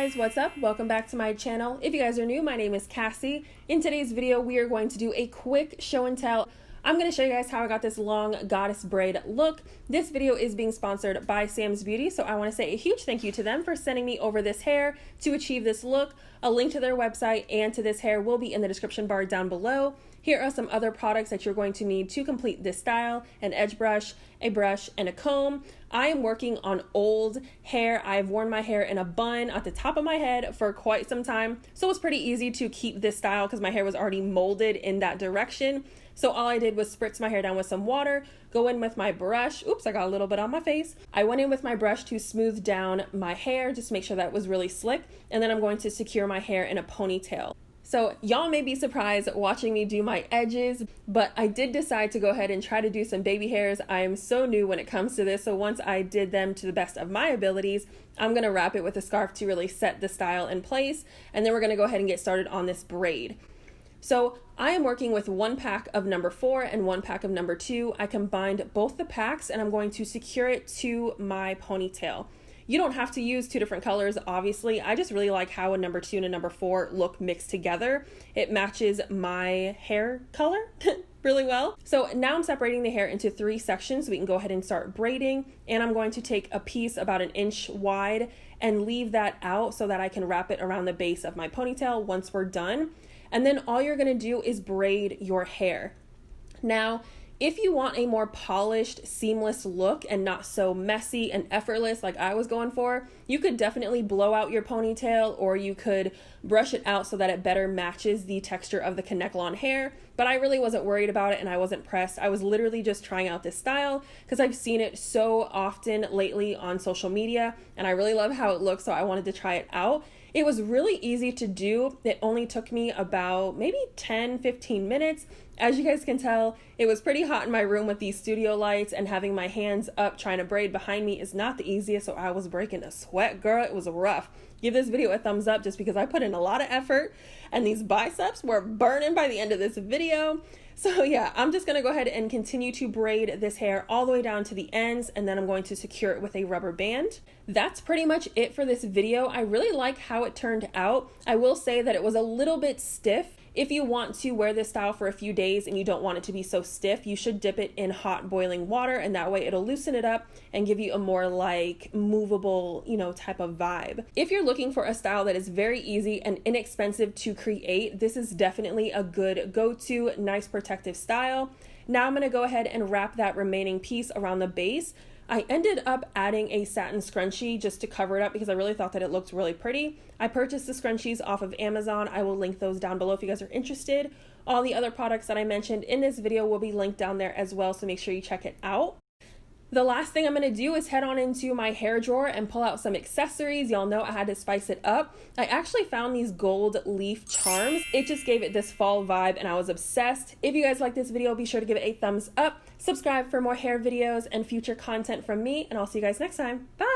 guys, what's up? Welcome back to my channel. If you guys are new, my name is Cassie. In today's video, we are going to do a quick show and tell. I'm going to show you guys how I got this long goddess braid look. This video is being sponsored by SAMSBEAUTY, so I want to say a huge thank you to them for sending me over this hair to achieve this look. A link to their website and to this hair will be in the description bar down below. Here are some other products that you're going to need to complete this style: an edge brush, a brush, and a comb. I am working on old hair. I've worn my hair in a bun at the top of my head for quite some time, so it was pretty easy to keep this style because my hair was already molded in that direction. So all I did was spritz my hair down with some water, go in with my brush. Oops, I got a little bit on my face. I went in with my brush to smooth down my hair, just to make sure that it was really slick. And then I'm going to secure my hair in a ponytail. So y'all may be surprised watching me do my edges, but I did decide to go ahead and try to do some baby hairs. I am so new when it comes to this. So once I did them to the best of my abilities, I'm gonna wrap it with a scarf to really set the style in place. And then we're gonna go ahead and get started on this braid. So I am working with one pack of number 4 and one pack of number 2. I combined both the packs and I'm going to secure it to my ponytail. You don't have to use 2 different colors, obviously. I just really like how a number 2 and a number 4 look mixed together. It matches my hair color really well. So now I'm separating the hair into 3 sections so we can go ahead and start braiding. And I'm going to take a piece about 1 inch wide and leave that out so that I can wrap it around the base of my ponytail once we're done. And then all you're gonna do is braid your hair. Now, if you want a more polished, seamless look and not so messy and effortless like I was going for, you could definitely blow out your ponytail, or you could brush it out so that it better matches the texture of the connect lawn hair. But I really wasn't worried about it and I wasn't pressed. I was literally just trying out this style because I've seen it so often lately on social media and I really love how it looks, so I wanted to try it out. It was really easy to do. It only took me about maybe 10-15 minutes. As you guys can tell, it was pretty hot in my room with these studio lights, and having my hands up trying to braid behind me is not the easiest, so I was breaking a sweat, girl. It was rough. Give this video a thumbs up just because I put in a lot of effort and these biceps were burning by the end of this video. So yeah, I'm just gonna go ahead and continue to braid this hair all the way down to the ends, and then I'm going to secure it with a rubber band. That's pretty much it for this video. I really like how it turned out. I will say that it was a little bit stiff. If you want to wear this style for a few days and you don't want it to be so stiff, you should dip it in hot boiling water, and that way it'll loosen it up and give you a more like movable, type of vibe. If you're looking for a style that is very easy and inexpensive to create, this is definitely a good go-to, nice protective style. Now I'm gonna go ahead and wrap that remaining piece around the base. I ended up adding a satin scrunchie just to cover it up because I really thought that it looked really pretty. I purchased the scrunchies off of Amazon. I will link those down below if you guys are interested. All the other products that I mentioned in this video will be linked down there as well, so make sure you check it out. The last thing I'm going to do is head on into my hair drawer and pull out some accessories. Y'all know I had to spice it up. I actually found these gold leaf charms. It just gave it this fall vibe and I was obsessed. If you guys like this video, be sure to give it a thumbs up. Subscribe for more hair videos and future content from me, and I'll see you guys next time. Bye!